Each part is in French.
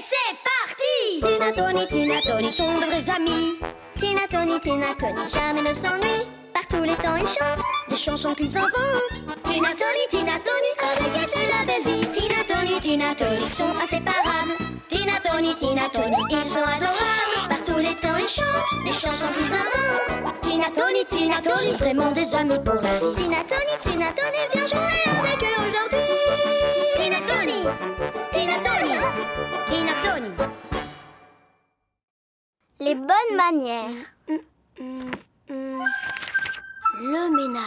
c'est parti! Tina, Tony sont de vrais amis. Tina, Tony, jamais ne s'ennuient. Par tous les temps, ils chantent des chansons qu'ils inventent. Tina, Tony, avec elle, c'est la belle vie. Tina, Tony, ils sont inséparables. Tina, Tony, ils sont adorables. Par tous les temps, ils chantent des chansons qu'ils inventent. Tina, Tony, sont vraiment des amis pour la vie. Tina, Tony, viens jouer avec eux aujourd'hui. Tina, Tony. Les bonnes manières. Le ménage.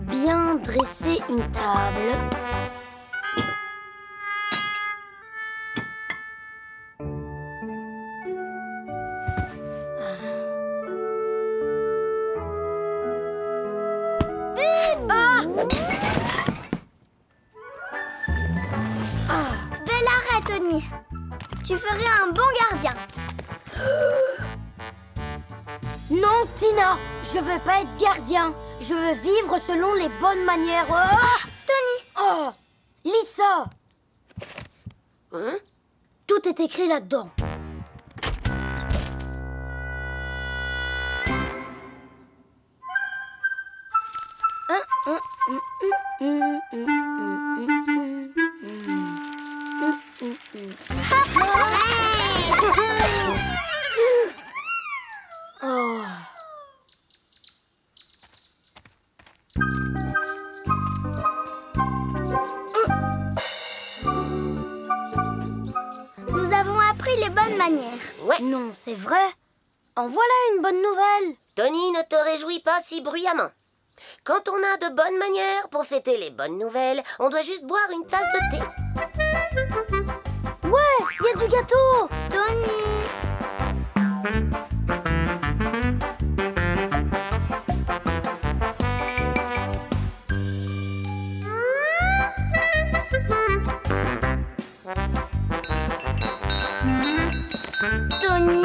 Bien dresser une table. Bel arrêt, Tony. Tu ferais un bon gardien. Non, Tina, je veux pas être gardien. Je veux vivre selon les bonnes manières. Tony! Oh, lis ça. Hein? Tout est écrit là-dedans. Oh. Nous avons appris les bonnes manières. Ouais. Non, c'est vrai. En voilà une bonne nouvelle. Tony, ne te réjouis pas si bruyamment. Quand on a de bonnes manières pour fêter les bonnes nouvelles, on doit juste boire une tasse de thé. Ouais, il y a du gâteau. Tony! Tony?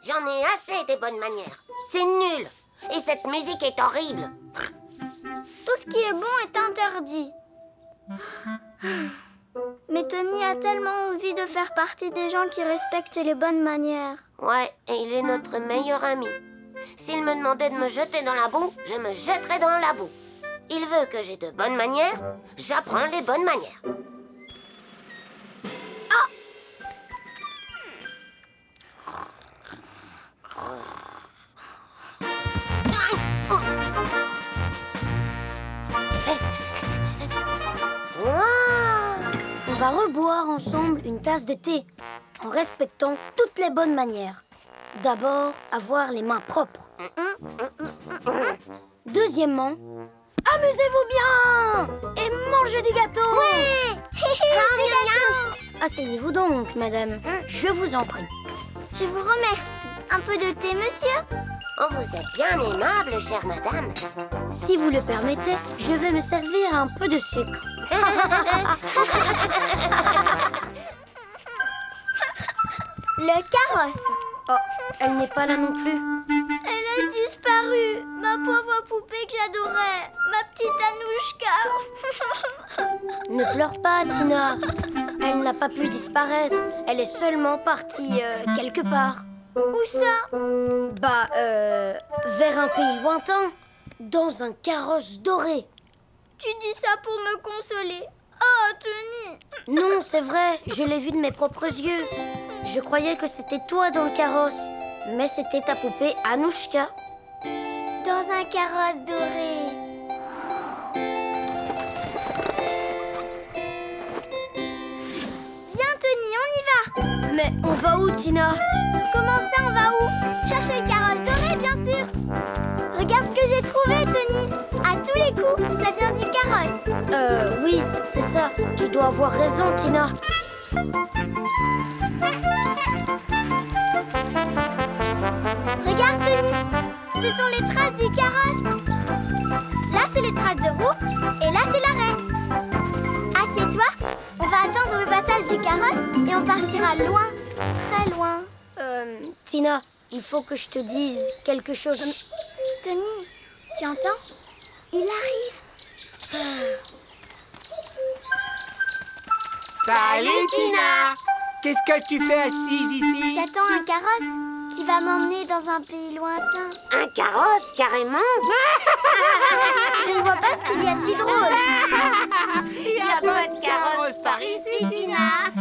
J'en ai assez des bonnes manières. C'est nul. Et cette musique est horrible. Tout ce qui est bon est interdit. Mais Tony a tellement envie de faire partie des gens qui respectent les bonnes manières. Ouais, et il est notre meilleur ami. S'il me demandait de me jeter dans la boue, je me jetterais dans la boue. Il veut que j'ai de bonnes manières, j'apprends les bonnes manières. On va reboire ensemble une tasse de thé, en respectant toutes les bonnes manières. D'abord, avoir les mains propres. Deuxièmement, amusez-vous bien et mangez du gâteau. Ouais. Asseyez-vous donc, madame. Je vous en prie. Je vous remercie. Un peu de thé, monsieur? Oh, vous êtes bien aimable, chère madame. Si vous le permettez, je vais me servir un peu de sucre. Le carrosse. Oh, elle n'est pas là non plus. Elle a a-t-il disparu? Ma pauvre poupée que j'adorais, ma petite Anouchka. Ne pleure pas, Tina. Elle n'a pas pu disparaître. Elle est seulement partie quelque part. Où ça? Vers un pays lointain, dans un carrosse doré. Tu dis ça pour me consoler. Oh, Tony! Non, c'est vrai, je l'ai vu de mes propres yeux. Je croyais que c'était toi dans le carrosse, mais c'était ta poupée Anouchka. Dans un carrosse doré. Viens, Tony, on y va. Mais on va où, Tina? Comment ça, on va où? Chercher le carrosse doré, bien sûr. Regarde ce que j'ai trouvé, Tony. À tous les coups, ça vient du carrosse. Oui, c'est ça. Tu dois avoir raison, Tina. Regarde, Tony. Ce sont les traces du carrosse. Là, c'est les traces de roue. Et là, c'est l'arrêt. Assieds-toi. On va attendre le passage du carrosse et on partira loin, très loin. Tina, il faut que je te dise quelque chose. Chut. Tony, tu entends? Il arrive. Salut Tina! Qu'est-ce que tu fais assise ici? J'attends un carrosse qui va m'emmener dans un pays lointain. Un carrosse, carrément? Je ne vois pas ce qu'il y a de si drôle. Il n'y a pas de carrosse par ici, Tina.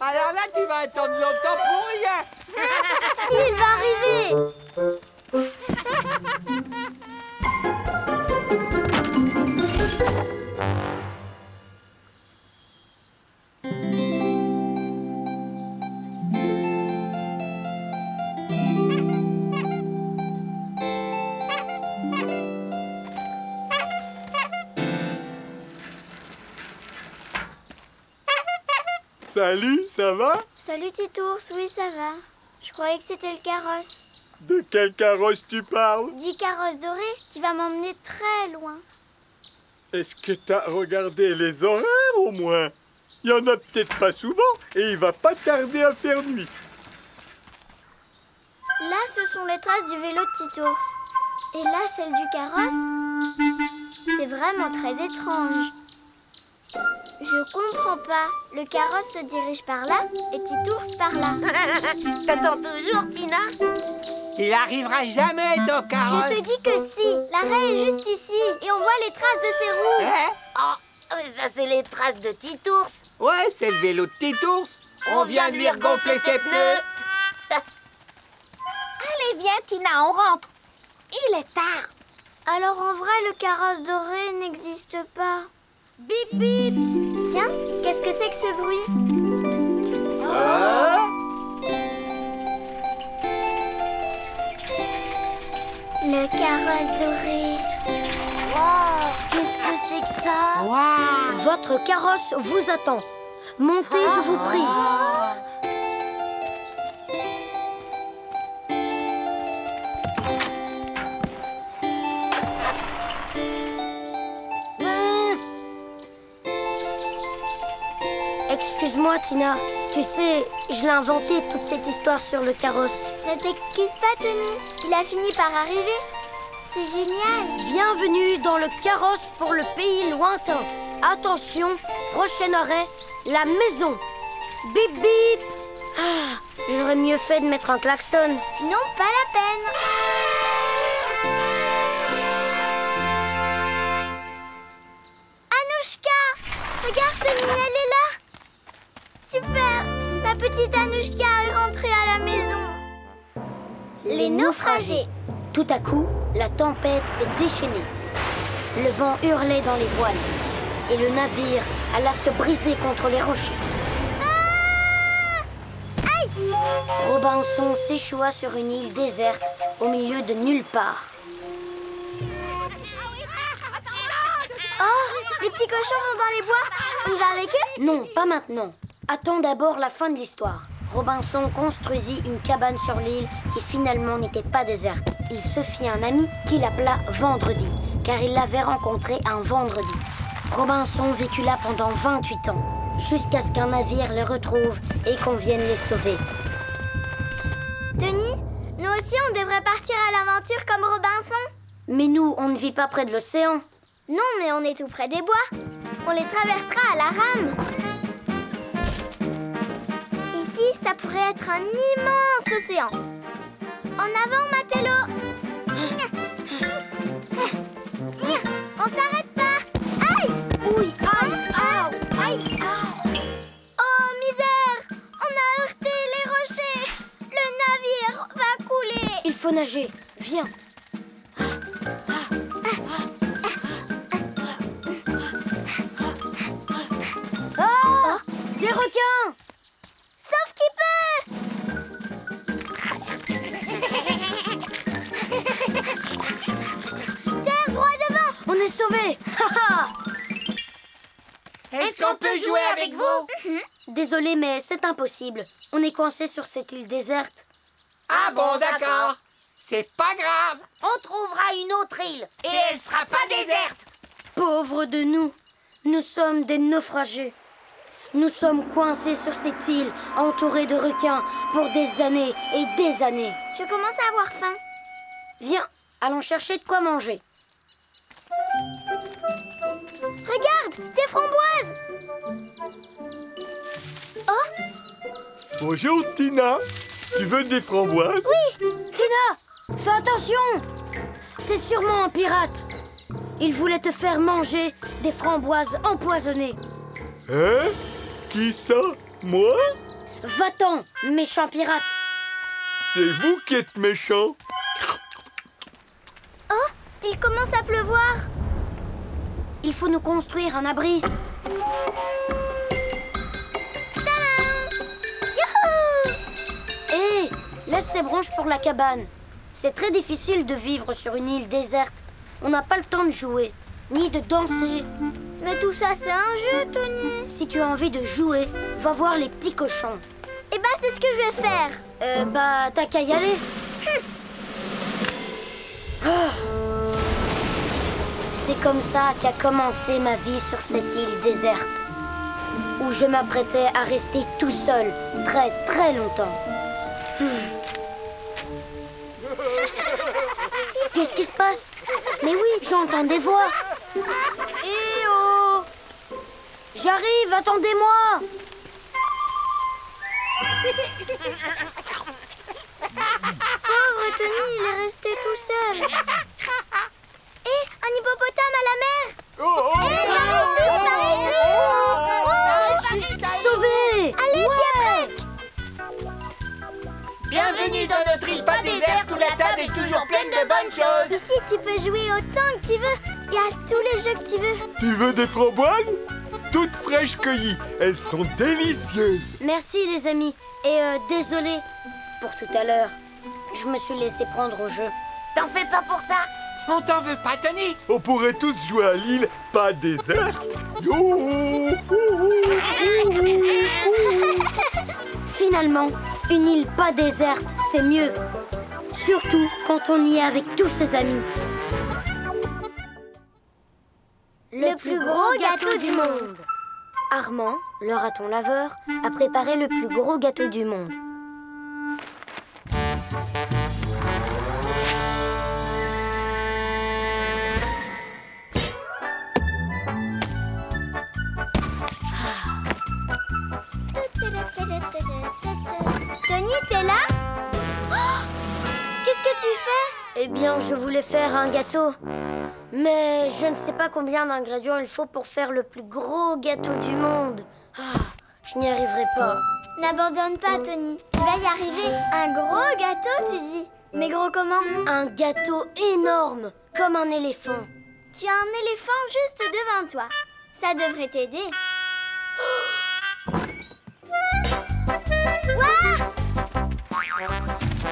Alors là, tu vas attendre longtemps pour rien. Si, il va arriver. Salut, ça va? Salut Titours, oui ça va. Je croyais que c'était le carrosse. De quel carrosse tu parles? Du carrosse doré qui va m'emmener très loin. Est-ce que t'as regardé les horaires au moins? Il y en a peut-être pas souvent et il va pas tarder à faire nuit. Là, ce sont les traces du vélo de Titours. Et là, celle du carrosse. C'est vraiment très étrange. Je comprends pas. Le carrosse se dirige par là et Titours par là. T'attends toujours, Tina? Il arrivera jamais ton carrosse. Je te dis que si. L'arrêt est juste ici et on voit les traces de ses roues. Hein? Oh, ça c'est les traces de Titours. Ouais, c'est le vélo de Titours. On vient de lui regonfler ses pneus. Allez, viens, Tina, on rentre. Il est tard. Alors en vrai, le carrosse doré n'existe pas. Bip bip. Tiens, qu'est-ce que c'est que ce bruit? Le carrosse doré. Wow, qu'est-ce que c'est que ça? Waouh! Votre carrosse vous attend. Montez, je vous prie. Excuse-moi, Tina. Tu sais, je l'ai inventé toute cette histoire sur le carrosse. Ne t'excuse pas, Tony. Il a fini par arriver. C'est génial. Bienvenue dans le carrosse pour le pays lointain. Attention, prochain arrêt, la maison. Bip bip. Ah, j'aurais mieux fait de mettre un klaxon. Non, pas la peine. Anouchka! Regarde, Tony, elle est là. Super! Ma petite Anouchka est rentrée à la maison. Les naufragés. Tout à coup, la tempête s'est déchaînée. Le vent hurlait dans les voiles et le navire alla se briser contre les rochers. Aïe! Robinson s'échoua sur une île déserte au milieu de nulle part. Oh, les petits cochons vont dans les bois. On y va avec eux? Non, pas maintenant. Attends d'abord la fin de l'histoire. Robinson construisit une cabane sur l'île qui finalement n'était pas déserte. Il se fit un ami qu'il appela Vendredi, car il l'avait rencontré un vendredi. Robinson vécut là pendant 28 ans, jusqu'à ce qu'un navire les retrouve et qu'on vienne les sauver. Tony, nous aussi Mais nous, on ne vit pas près de l'océan. Non, mais on est tout près des bois. On les traversera à la rame. Ici, ça pourrait être un immense océan. En avant, Matello. On s'arrête pas. Aïe! Oui, aïe, aïe, aïe, Oh, misère! On a heurté les rochers. Le navire va couler. Il faut nager. Viens. Ah! Des requins! Sauf qui peut! Terre, droit devant! On est sauvés! Est-ce qu'on peut jouer avec vous? Désolé, mais c'est impossible. On est coincé sur cette île déserte. Ah bon, d'accord. C'est pas grave. On trouvera une autre île. Et elle sera pas déserte. Pauvres de nous, nous sommes des naufragés. Nous sommes coincés sur cette île, entourés de requins, pour des années et des années. Je commence à avoir faim. Viens, allons chercher de quoi manger. Regarde, des framboises! Bonjour, Tina. Tu veux des framboises? Tina, fais attention! C'est sûrement un pirate. Il voulait te faire manger des framboises empoisonnées. Hein? Qui ça? Moi? Va-t'en, méchant pirate! C'est vous qui êtes méchant. Il commence à pleuvoir. Il faut nous construire un abri. Youhou! Hé, laisse ces branches pour la cabane. C'est très difficile de vivre sur une île déserte. On n'a pas le temps de jouer, ni de danser. Mais tout ça, c'est un jeu, Tony. Si tu as envie de jouer, va voir les petits cochons. Eh ben, c'est ce que je vais faire. T'as qu'à y aller. Ah. C'est comme ça qu'a commencé ma vie sur cette île déserte, où je m'apprêtais à rester tout seul très très longtemps. Qu'est-ce qui se passe? Mais oui, j'entends des voix. Eh oh! J'arrive, attendez-moi! Pauvre Tony, il est resté tout seul. Hé, un hippopotame à la mer. Hé, par ici! Sauvé! Allez, t'y es presque. Bienvenue dans notre île pas déserte où la table est toujours pleine de bonnes choses. Ici, tu peux jouer autant que tu veux. Il y a tous les jeux que tu veux. Tu veux des framboises? Toutes fraîches cueillies. Elles sont délicieuses. Merci les amis. Et désolé pour tout à l'heure. Je me suis laissé prendre au jeu. T'en fais pas pour ça. On t'en veut pas, Tony. On pourrait tous jouer à l'île pas déserte. Youhou! Finalement, une île pas déserte, c'est mieux. Surtout quand on y est avec tous ses amis. Le plus gros gâteau du monde. Armand, le raton laveur, a préparé le plus gros gâteau du monde. Tony, t'es là? Oh, qu'est-ce que tu fais? Eh bien, je voulais faire un gâteau. Mais je ne sais pas combien d'ingrédients il faut pour faire le plus gros gâteau du monde. Je n'y arriverai pas. N'abandonne pas, Tony. Tu vas y arriver. Un gros gâteau, tu dis? Mais gros comment? Un gâteau énorme, comme un éléphant. Tu as un éléphant juste devant toi. Ça devrait t'aider.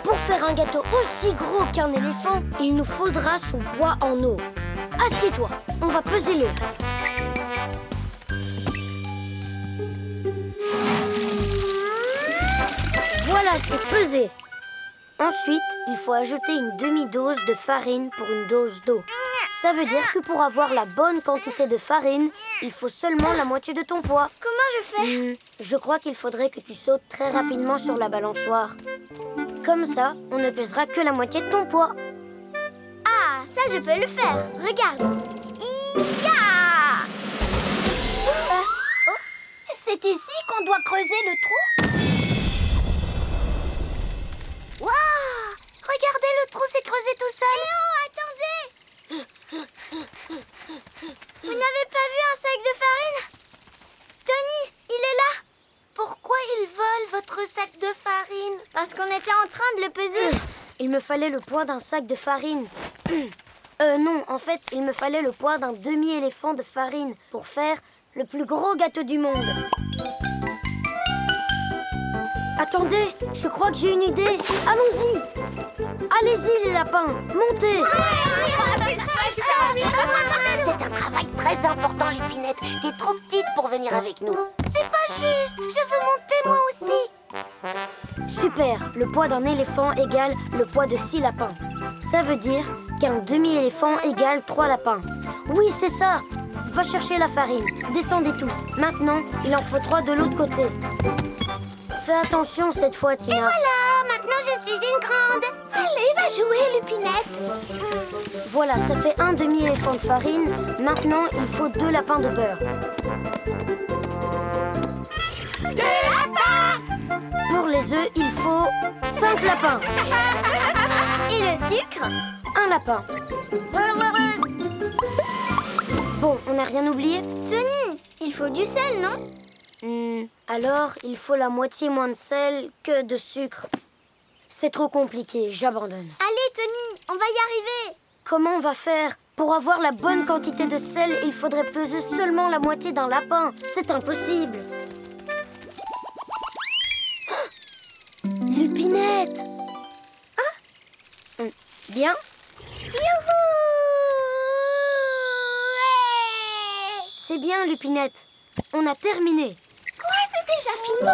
Pour faire un gâteau aussi gros qu'un éléphant, il nous faudra son poids en eau. Assieds-toi, on va peser l'eau. Voilà, c'est pesé. Ensuite, il faut ajouter une demi-dose de farine pour une dose d'eau. Ça veut dire que pour avoir la bonne quantité de farine, il faut seulement la moitié de ton poids. Comment je fais? Je crois qu'il faudrait que tu sautes très rapidement sur la balançoire. Comme ça, on ne pèsera que la moitié de ton poids. Ah, ça je peux le faire. Regarde. Ia! C'est ici qu'on doit creuser le trou? Waouh! Regardez, le trou s'est creusé tout seul. Attendez! Vous n'avez pas vu un sac de farine? Tony, il est là. Pourquoi ils volent votre sac de farine? Parce qu'on était en train de le peser. Il me fallait le poids d'un sac de farine. Non, en fait, il me fallait le poids d'un demi-éléphant de farine pour faire le plus gros gâteau du monde. Attendez, je crois que j'ai une idée. Allons-y. Allez-y, les lapins, montez. C'est un travail très important, Lupinette. T'es trop petite pour venir avec nous. C'est pas juste. Je veux monter moi aussi. Super, le poids d'un éléphant égale le poids de 6 lapins. Ça veut dire qu'un demi-éléphant égale 3 lapins. Oui, c'est ça. Va chercher la farine. Descendez tous. Maintenant, il en faut 3 de l'autre côté. Fais attention cette fois, Tina. Et voilà, maintenant je suis une grande. Allez, va jouer, Lupinette. Voilà, ça fait un demi-éléphant de farine. Maintenant, il faut 2 lapins de beurre. Des lapins! Pour les œufs, il faut 5 lapins. Et le sucre? Un lapin. Bon, on n'a rien oublié? Tony, il faut du sel, non? Alors, il faut la moitié moins de sel que de sucre. C'est trop compliqué, j'abandonne. Allez, Tony, on va y arriver. Comment on va faire? Pour avoir la bonne quantité de sel, il faudrait peser seulement la moitié d'un lapin. C'est impossible. Lupinette! Bien? C'est bien, Lupinette. On a terminé. C'est déjà fini.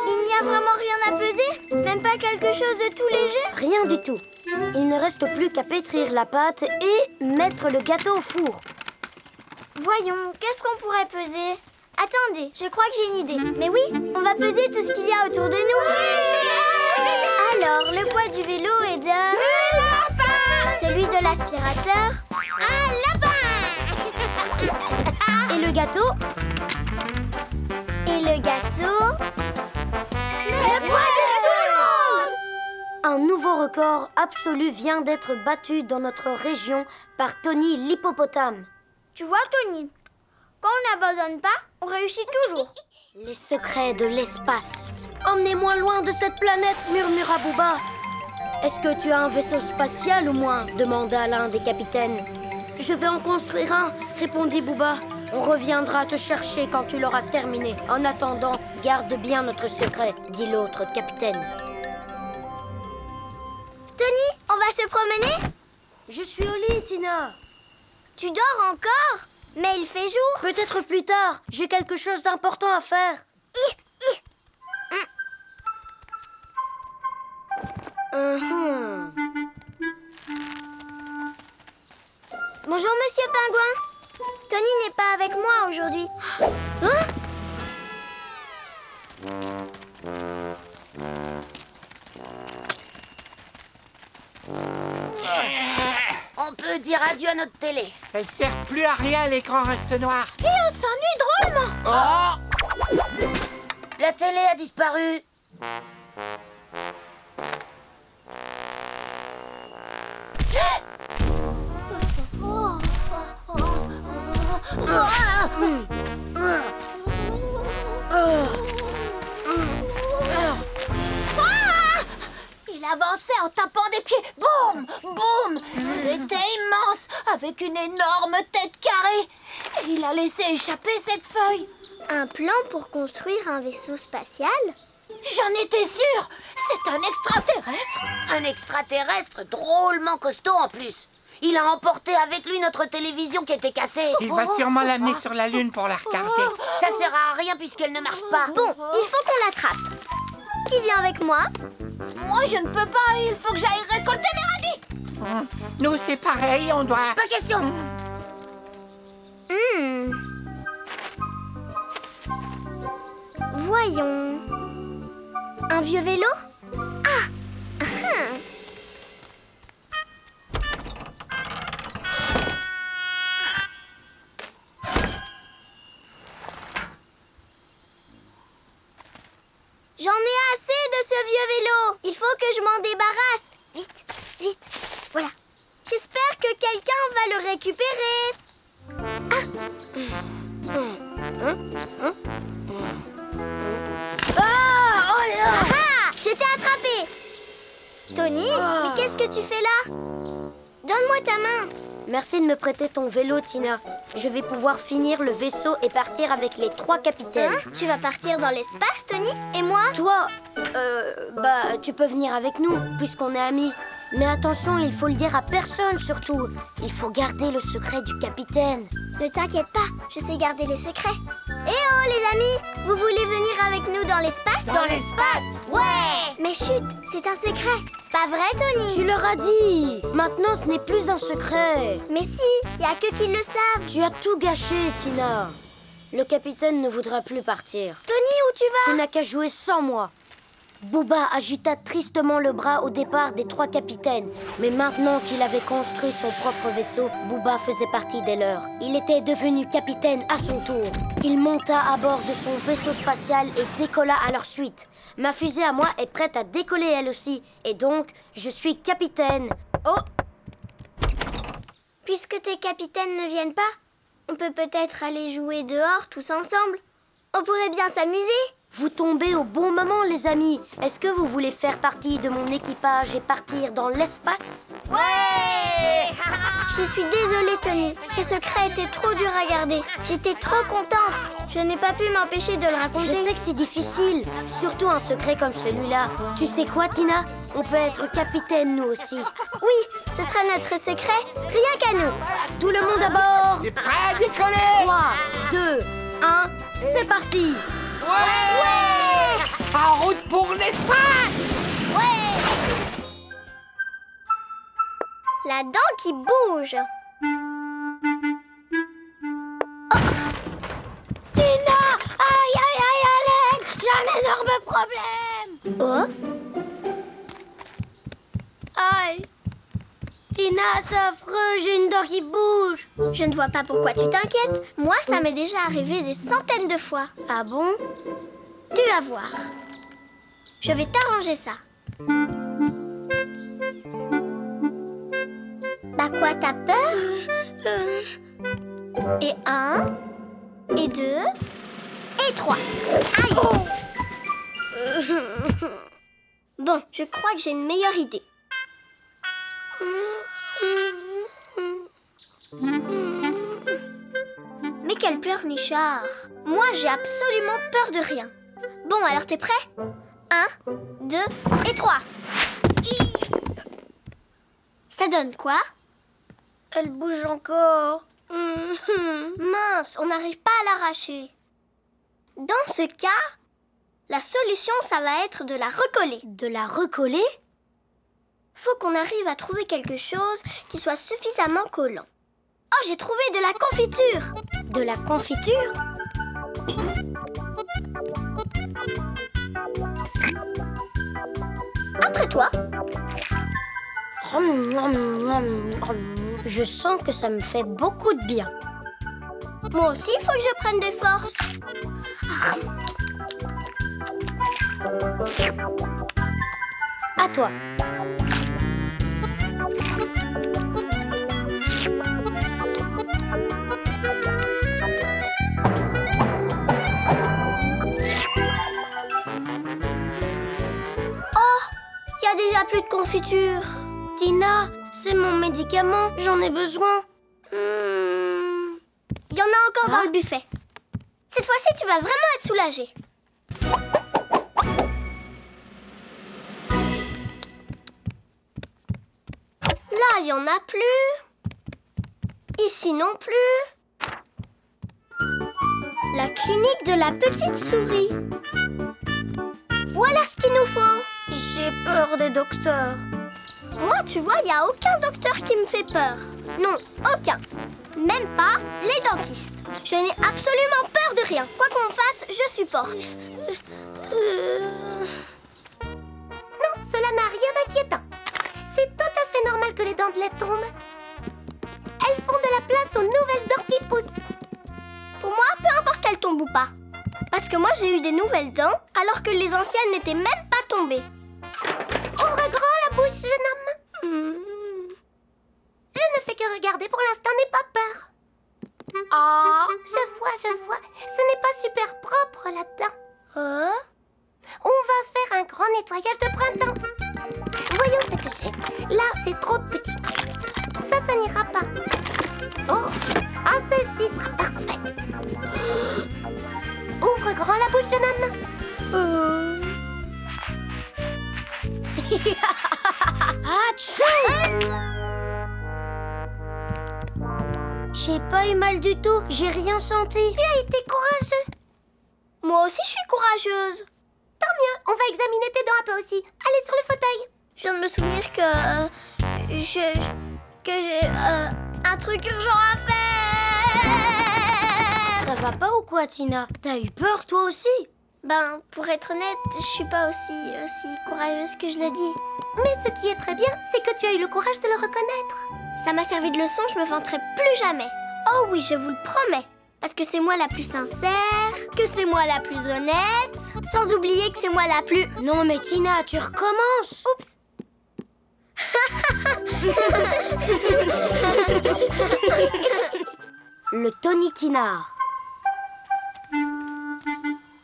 Il n'y a vraiment rien à peser? Même pas quelque chose de tout léger? Rien du tout. Il ne reste plus qu'à pétrir la pâte et mettre le gâteau au four. Voyons, qu'est-ce qu'on pourrait peser? Attendez, je crois que j'ai une idée. Mais oui, on va peser tout ce qu'il y a autour de nous. Alors, le poids du vélo est de... Celui de l'aspirateur. Un lapin. Et le gâteau? Et le gâteau? Le poids de tout le monde! Un nouveau record absolu vient d'être battu dans notre région par Tony l'hippopotame. Tu vois, Tony, quand on n'abandonne pas, on réussit toujours. Les secrets de l'espace. Emmenez-moi loin de cette planète, murmura Booba. Est-ce que tu as un vaisseau spatial ou moins? Demanda l'un des capitaines. Je vais en construire un, répondit Booba. On reviendra te chercher quand tu l'auras terminé. En attendant, garde bien notre secret, dit l'autre capitaine. Tony, on va se promener? Je suis au lit, Tina. Tu dors encore? Mais il fait jour. Peut-être plus tard. J'ai quelque chose d'important à faire. Bonjour, Monsieur Pingouin. Tony n'est pas avec moi aujourd'hui. Hein? On peut dire adieu à notre télé. Elle sert plus à rien, l'écran reste noir. Et on s'ennuie drôlement. Oh! La télé a disparu. Il avançait en tapant des pieds. Boum! Boum! Il était immense, avec une énorme tête carrée. Et il a laissé échapper cette feuille. Un plan pour construire un vaisseau spatial? J'en étais sûre. C'est un extraterrestre. Un extraterrestre drôlement costaud en plus. Il a emporté avec lui notre télévision qui était cassée. Il va sûrement l'amener sur la Lune pour la regarder. Ça sert à rien puisqu'elle ne marche pas. Bon, il faut qu'on l'attrape. Qui vient avec moi? Moi, je ne peux pas. Il faut que j'aille récolter mes radis. Nous, c'est pareil, on doit... Pas question. Voyons. Un vieux vélo? Ah! Voilà. J'espère que quelqu'un va le récupérer. Je t'ai attrapé. Tony, mais qu'est-ce que tu fais là? Donne-moi ta main. Merci de me prêter ton vélo, Tina. Je vais pouvoir finir le vaisseau et partir avec les 3 capitaines. Tu vas partir dans l'espace, Tony? Et moi? Toi, tu peux venir avec nous, puisqu'on est amis. Mais attention, il faut le dire à personne, surtout. Il faut garder le secret du capitaine. Ne t'inquiète pas, je sais garder les secrets. Eh oh, les amis, vous voulez venir avec nous dans l'espace? Dans l'espace? Ouais! Mais chut, c'est un secret. Pas vrai, Tony? Tu leur as dit. Maintenant, ce n'est plus un secret. Mais si, y a que qui le savent. Tu as tout gâché, Tina. Le capitaine ne voudra plus partir. Tony, où tu vas? Tu n'as qu'à jouer sans moi. Booba agita tristement le bras au départ des 3 capitaines. Mais maintenant qu'il avait construit son propre vaisseau, Booba faisait partie des leurs. Il était devenu capitaine à son tour. Il monta à bord de son vaisseau spatial et décolla à leur suite. Ma fusée à moi est prête à décoller elle aussi. Et donc, je suis capitaine. Oh! Puisque tes capitaines ne viennent pas, on peut peut-être aller jouer dehors tous ensemble. On pourrait bien s'amuser. Vous tombez au bon moment, les amis. Est-ce que vous voulez faire partie de mon équipage et partir dans l'espace? Ouais! Je suis désolée, Tony. Ce secret était trop dur à garder. J'étais trop contente. Je n'ai pas pu m'empêcher de le raconter. Je sais que c'est difficile, surtout un secret comme celui-là. Tu sais quoi, Tina? On peut être capitaine, nous aussi. Oui, ce sera notre secret, rien qu'à nous. Tout le monde à bord. C'est prêt à décoller! 3, 2, 1, c'est parti! Ouais! En route pour l'espace! La dent qui bouge. Tina! Aïe, aïe, aïe, Alex! J'ai un énorme problème! Oh? Aïe! Tina, c'est affreux, j'ai une dent qui bouge! Je ne vois pas pourquoi tu t'inquiètes. Moi, ça m'est déjà arrivé des centaines de fois. Ah bon? Tu vas voir. Je vais t'arranger ça. Bah quoi, t'as peur? Et 1, et 2, et 3. Aïe! Bon, je crois que j'ai une meilleure idée. Mais quel pleurnichard! Moi, j'ai absolument peur de rien. Bon, alors t'es prêt? 1, 2 et 3. Ça donne quoi? Elle bouge encore. Mince, on n'arrive pas à l'arracher. Dans ce cas, la solution, ça va être de la recoller. De la recoller? Faut qu'on arrive à trouver quelque chose qui soit suffisamment collant. Oh, j'ai trouvé de la confiture! De la confiture? Après toi. Je sens que ça me fait beaucoup de bien. Moi aussi, il faut que je prenne des forces. À toi. Il y a déjà plus de confiture. Tina, c'est mon médicament, j'en ai besoin. Il y en a encore dans le buffet. Cette fois-ci, tu vas vraiment être soulagée. Là, il n'y en a plus. Ici non plus. La clinique de la petite souris. Voilà ce qu'il nous faut. J'ai peur des docteurs. Moi, tu vois, il n'y a aucun docteur qui me fait peur. Non, aucun. Même pas les dentistes. Je n'ai absolument peur de rien. Quoi qu'on fasse, je supporte. Non, cela n'a rien d'inquiétant. C'est tout à fait normal que les dents de lait tombent. Elles font de la place aux nouvelles dents qui poussent. Pour moi, peu importe qu'elles tombent ou pas. Parce que moi, j'ai eu des nouvelles dents alors que les anciennes n'étaient même pas tombées. Ouvre grand la bouche, jeune homme. pour l'instant, n'aie pas peur. Ah. Je vois. Ce n'est pas super propre là-dedans. Oh. On va faire un grand nettoyage de printemps. Voyons ce que j'ai. Là, c'est trop petit. Ça n'ira pas. Oh, celle-ci sera parfaite. Ouvre grand la bouche, jeune homme. J'ai pas eu mal du tout, j'ai rien senti. Tu as été courageux. Moi aussi, je suis courageuse. Tant mieux, on va examiner tes dents à toi aussi. Allez sur le fauteuil. Je viens de me souvenir que j'ai un truc urgent à faire. Ça va pas ou quoi, Tina? T'as eu peur toi aussi? Ben, pour être honnête, je suis pas aussi courageuse que je le dis. Mais ce qui est très bien, c'est que tu as eu le courage de le reconnaître. Ça m'a servi de leçon, je me vanterai plus jamais. Oh oui, je vous le promets. Parce que c'est moi la plus sincère, que c'est moi la plus honnête, sans oublier que c'est moi la plus... Non mais Tina, tu recommences. Oups. Le Tony Tinard.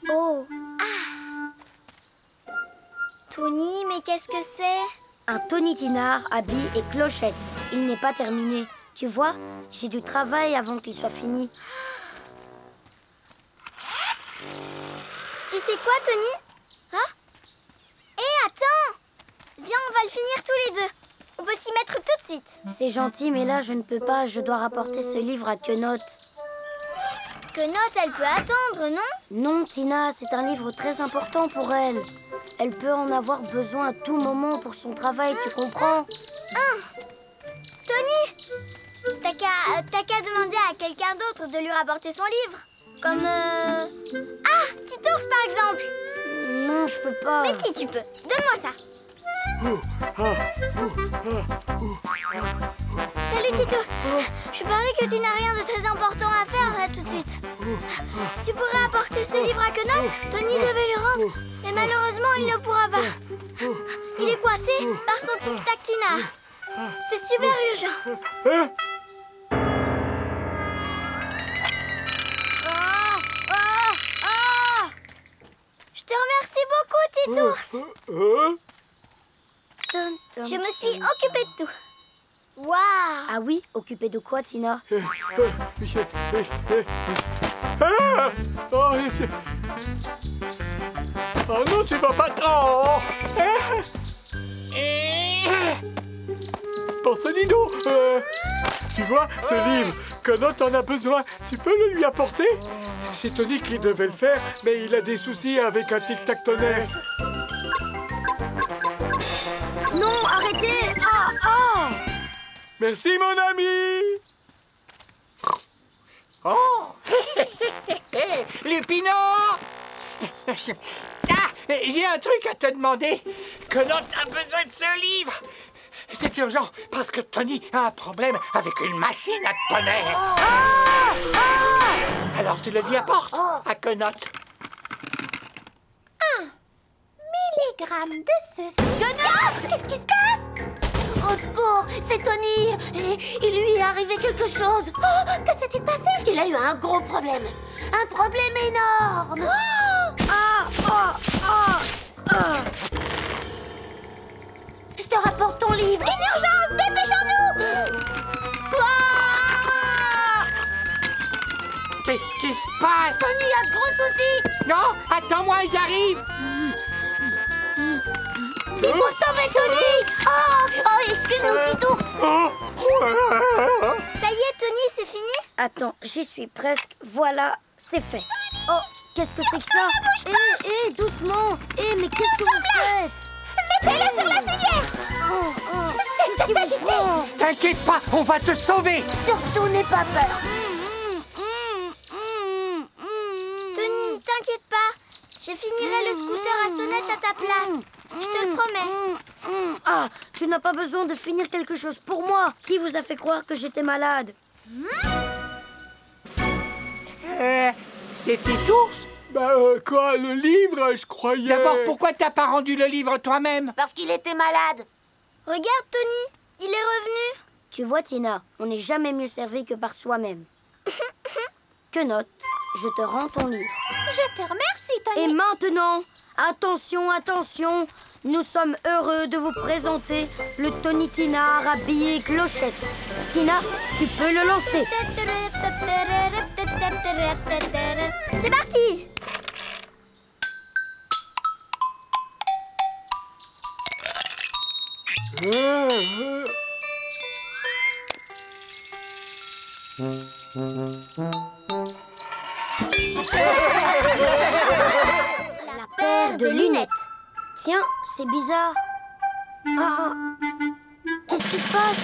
Oh. Tony, mais qu'est-ce que c'est? Un Tony Tinard, habit et clochette. Il n'est pas terminé. Tu vois, j'ai du travail avant qu'il soit fini. Tu sais quoi, Tony? Hein? Hé, attends! Viens, on va le finir tous les deux. On peut s'y mettre tout de suite. C'est gentil, mais là, je ne peux pas. Je dois rapporter ce livre à Quenotte. Quenotte, elle peut attendre, non? Non, Tina, c'est un livre très important pour elle. Elle peut en avoir besoin à tout moment pour son travail, tu comprends? Tony! T'as qu'à demander à quelqu'un d'autre de lui rapporter son livre. Comme Titours, par exemple. Non, je peux pas. Mais si, tu peux. Donne-moi ça. Salut, Titours. Je parie que tu n'as rien de très important à faire là tout de suite. Tu pourrais apporter ce livre à Quenotte? Tony devait le rendre, mais malheureusement, il ne pourra pas. Il est coincé par son tic-tac tinard. C'est super urgent. Je te remercie beaucoup, Titours. Je me suis occupée de tout. Waouh! Ah oui, occupé de quoi, Tina? Oh non, tu vas pas... Oh. Porcelino, tu vois, ce livre, Quenotte en a besoin. Tu peux le lui apporter? C'est Tony qui devait le faire, mais il a des soucis avec un tic-tac tonnerre. Non, arrêtez! Merci, mon ami. Oh. Lupino. J'ai un truc à te demander. Quenotte a besoin de ce livre. C'est urgent, parce que Tony a un problème avec une machine à tonnerre. Alors tu le lui apportes à Quenotte. 1 milligramme de ceci. Quenotte! Qu'est-ce qui se passe? Au secours, c'est Tony. Et il lui est arrivé quelque chose. Oh, que s'est-il passé? Il a eu un gros problème. Un problème énorme. Je te rapporte ton livre. Une urgence, dépêchons-nous! Qu'est-ce qui se passe? Tony a de gros soucis. Non, attends-moi, j'arrive. Il faut sauver Tony. Oh, excuse-nous, Titours. Ça y est, Tony, c'est fini? Attends, j'y suis presque. Voilà, c'est fait. Oh, qu'est-ce que c'est que ça? Doucement. Mais qu'est-ce que vous faites? Mettez-le sur la civière! Qu'est-ce qui vous prend? T'inquiète pas, on va te sauver. Surtout, n'aie pas peur. Tony, t'inquiète pas. Je finirai le scooter à sonnette à ta place. Je te le promets. Tu n'as pas besoin de finir quelque chose pour moi. Qui vous a fait croire que j'étais malade? C'est Titours? Quoi, le livre, je croyais... D'abord, pourquoi t'as pas rendu le livre toi-même? Parce qu'il était malade. Regarde, Tony. Il est revenu. Tu vois, Tina, on n'est jamais mieux servi que par soi-même. Quenotte, je te rends ton livre. Je te remercie, Tony. Et maintenant, attention, attention, nous sommes heureux de vous présenter le Tony Tinard habillé clochette. Tina, tu peux le lancer. C'est parti! La paire de lunettes. Tiens, c'est bizarre. Ah, qu'est-ce qui se passe?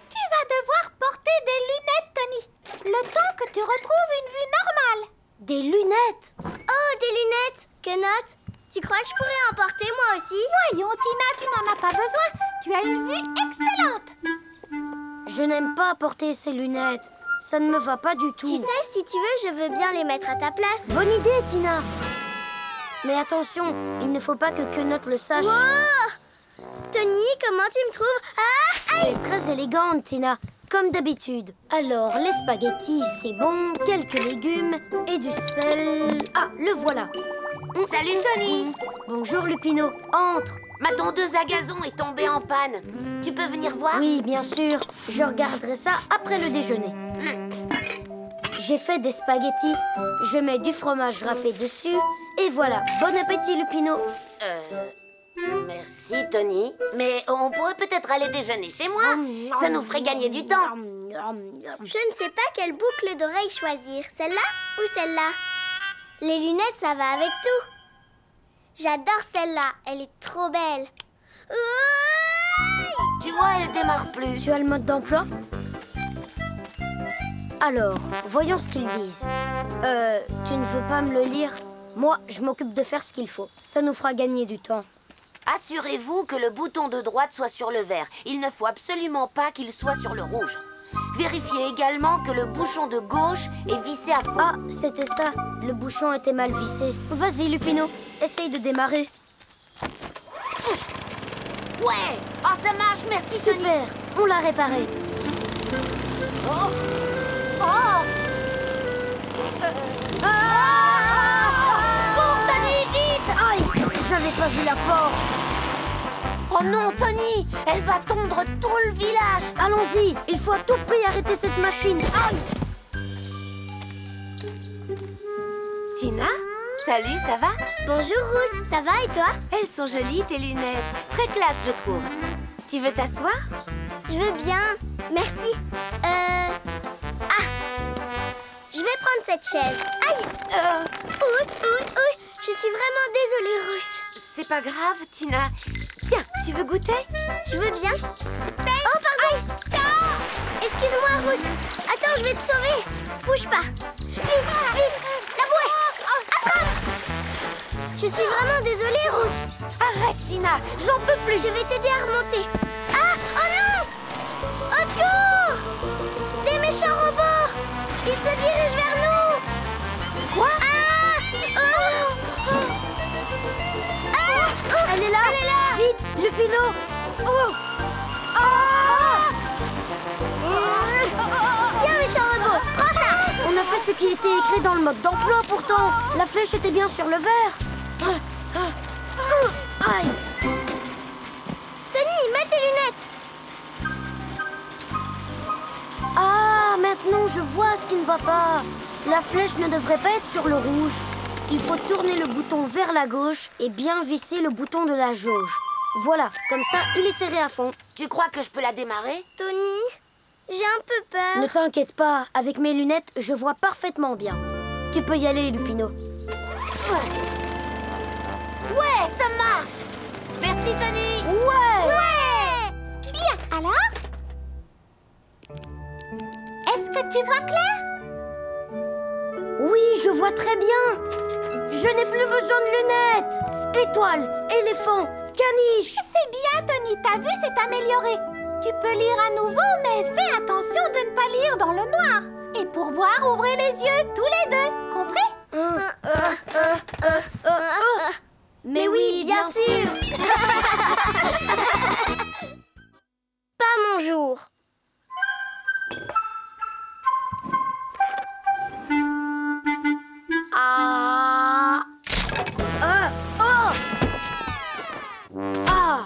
Tu vas devoir porter des lunettes, Tony. Le temps que tu retrouves une vue normale. Des lunettes? Oh, des lunettes! Quenotte, tu crois que je pourrais en porter moi aussi? Voyons, Tina, tu n'en as pas besoin. Tu as une vue excellente. Je n'aime pas porter ces lunettes. Ça ne me va pas du tout. Tu sais, si tu veux, je veux bien les mettre à ta place. Bonne idée, Tina. Mais attention, il ne faut pas que Quenotte le sache. Wow! Tony, comment tu me trouves? Ah! Elle est très élégante, Tina, comme d'habitude. Alors, les spaghettis, c'est bon, quelques légumes et du sel. Ah, le voilà. Salut Tony. Bonjour, Lupino. Entre. Ma tondeuse à gazon est tombée en panne. Tu peux venir voir? Oui, bien sûr. Je regarderai ça après le déjeuner. J'ai fait des spaghettis. Je mets du fromage râpé dessus. Et voilà. Bon appétit, Lupino. Merci Tony. Mais on pourrait peut-être aller déjeuner chez moi. Ça nous ferait gagner du temps. Je ne sais pas quelle boucle d'oreille choisir. Celle-là ou celle-là? Les lunettes, ça va avec tout. J'adore celle-là. Elle est trop belle. Ouh! Tu vois, elle démarre plus. Tu as le mode d'emploi? Alors, voyons ce qu'ils disent. Tu ne veux pas me le lire? Moi, je m'occupe de faire ce qu'il faut. Ça nous fera gagner du temps. Assurez-vous que le bouton de droite soit sur le vert. Il ne faut absolument pas qu'il soit sur le rouge. Vérifiez également que le bouchon de gauche est vissé à fond. Ah, c'était ça. Le bouchon était mal vissé. Vas-y, Lupino. Essaye de démarrer. Ouais! Oh, ça marche, merci Tony. Super. On l'a réparé. Oh! Oh! Cours, Tony, vite! Aïe, j'avais pas vu la porte. Oh non, Tony! Elle va tondre tout le village! Allons-y. Il faut à tout prix arrêter cette machine. Aïe. Tina? Salut, ça va? Bonjour, Rousse. Ça va et toi? Elles sont jolies, tes lunettes. Très classe, je trouve. Tu veux t'asseoir? Je veux bien. Merci. Ah! Je vais prendre cette chaise. Aïe! Ouh! Je suis vraiment désolée, Rousse. C'est pas grave, Tina. Tiens, tu veux goûter? Je veux bien. Oh, pardon! Excuse-moi, Rousse. Attends, je vais te sauver. Bouge pas. Vite! La bouée! Attrape! Je suis vraiment désolée, Rousse. Arrête, Tina. J'en peux plus. Je vais t'aider à remonter. Ah! Oh non! Au secours! Des méchants robots! Ils se dirigent vers nous! Quoi? Ah! Oh! Ah! Elle est là. Vite, Lupino. Oh. Tiens, méchant robot, prends ça! On a fait ce qui était écrit dans le mode d'emploi pourtant. La flèche était bien sur le vert. Aïe. Tony, mets tes lunettes! Ah, maintenant je vois ce qui ne va pas. La flèche ne devrait pas être sur le rouge. Il faut tourner le bouton vers la gauche et bien visser le bouton de la jauge. Voilà, comme ça, il est serré à fond. Tu crois que je peux la démarrer? Tony, j'ai un peu peur. Ne t'inquiète pas, avec mes lunettes, je vois parfaitement bien. Tu peux y aller, Lupino. Ouais, ça marche! Merci, Tony! Ouais! Bien, alors? Est-ce que tu vois clair? Oui, je vois très bien. Je n'ai plus besoin de lunettes. Étoile, éléphant, caniche. C'est bien, Tony. Ta vue s'est améliorée. Tu peux lire à nouveau, mais fais attention de ne pas lire dans le noir. Et pour voir, ouvrez les yeux, tous les deux. Compris? Mais oui, bien sûr! Pas mon jour. Ah. Oh. Ah.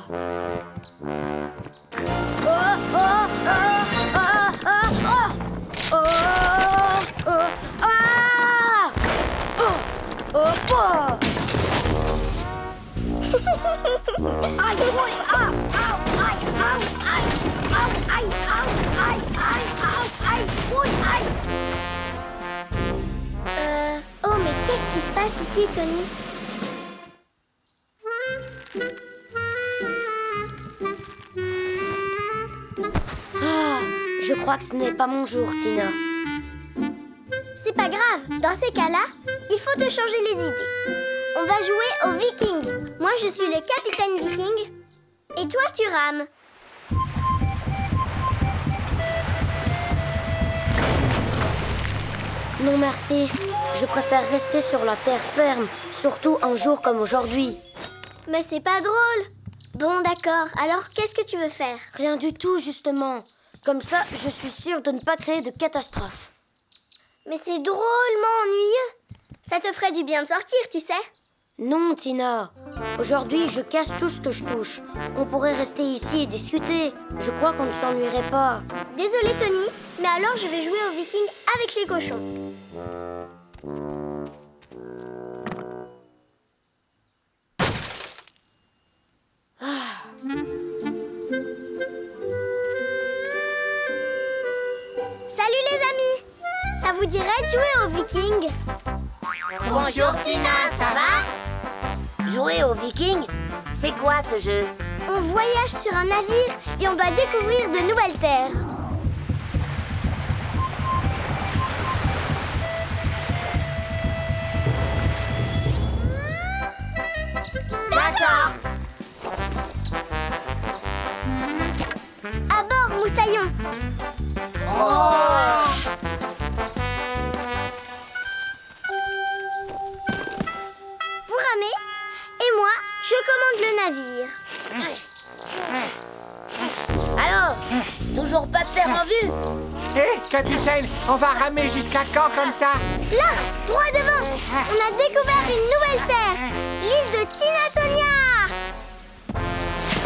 Oh, mais qu'est-ce qui se passe ici, Tony? Je crois que ce n'est pas mon jour, Tina. C'est pas grave, dans ces cas-là, il faut te changer les idées. On va jouer aux Vikings. Moi, je suis le capitaine Viking. Et toi, tu rames. Non, merci. Je préfère rester sur la terre ferme, surtout un jour comme aujourd'hui. Mais c'est pas drôle. Bon, d'accord. Alors, qu'est-ce que tu veux faire? Rien du tout, justement. Comme ça, je suis sûre de ne pas créer de catastrophe. Mais c'est drôlement ennuyeux. Ça te ferait du bien de sortir, tu sais. Non, Tina. Aujourd'hui, je casse tout ce que je touche. On pourrait rester ici et discuter. Je crois qu'on ne s'ennuierait pas. Désolée, Tony, mais alors je vais jouer aux Vikings avec les cochons. Salut les amis! Ça vous dirait de jouer aux Vikings? Bonjour Tina, ça va? Jouer aux Vikings? C'est quoi ce jeu? On voyage sur un navire et on doit découvrir de nouvelles terres. D'accord. À bord, Moussaillon! Oh! Vous ramez et moi, je commande le navire. Alors, toujours pas de terre en vue? Hé, capitaine, on va ramer jusqu'à quand comme ça? Là, droit devant, on a découvert une nouvelle terre, l'île de Tinatonia.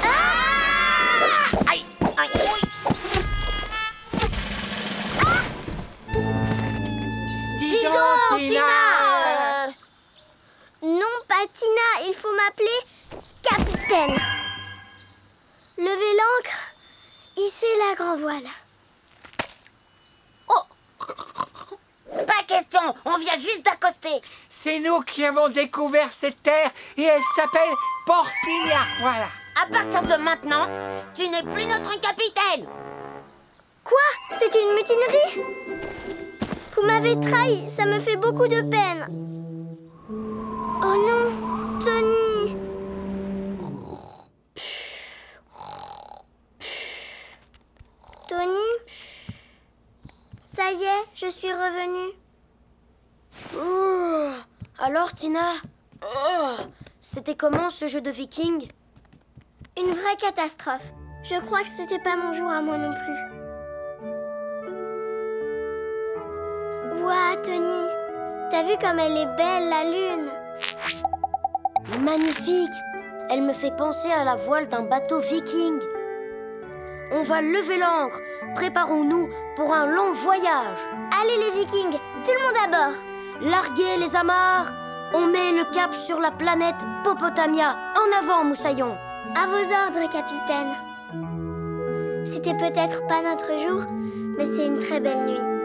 Ah! Aïe, aïe, Dis donc, donc, Tina! Non, pas Tina, il faut m'appeler capitaine. Levez l'ancre, hissez la grand voile. Pas question, on vient juste d'accoster. C'est nous qui avons découvert cette terre et elle s'appelle Porcinia. Voilà. À partir de maintenant, tu n'es plus notre capitaine. Quoi? C'est une mutinerie? Vous m'avez trahi, ça me fait beaucoup de peine. Oh non, Tony. Tony? Ça y est, je suis revenue. Alors, Tina, c'était comment ce jeu de viking? Une vraie catastrophe. Je crois que c'était pas mon jour à moi non plus. Ouah, Tony, t'as vu comme elle est belle, la lune? Magnifique! Elle me fait penser à la voile d'un bateau viking. On va lever l'ancre. Préparons-nous pour un long voyage. Allez les Vikings, tout le monde à bord. Larguez les amarres. On met le cap sur la planète Popotamia. En avant, Moussaillon. À vos ordres, capitaine. C'était peut-être pas notre jour, mais c'est une très belle nuit.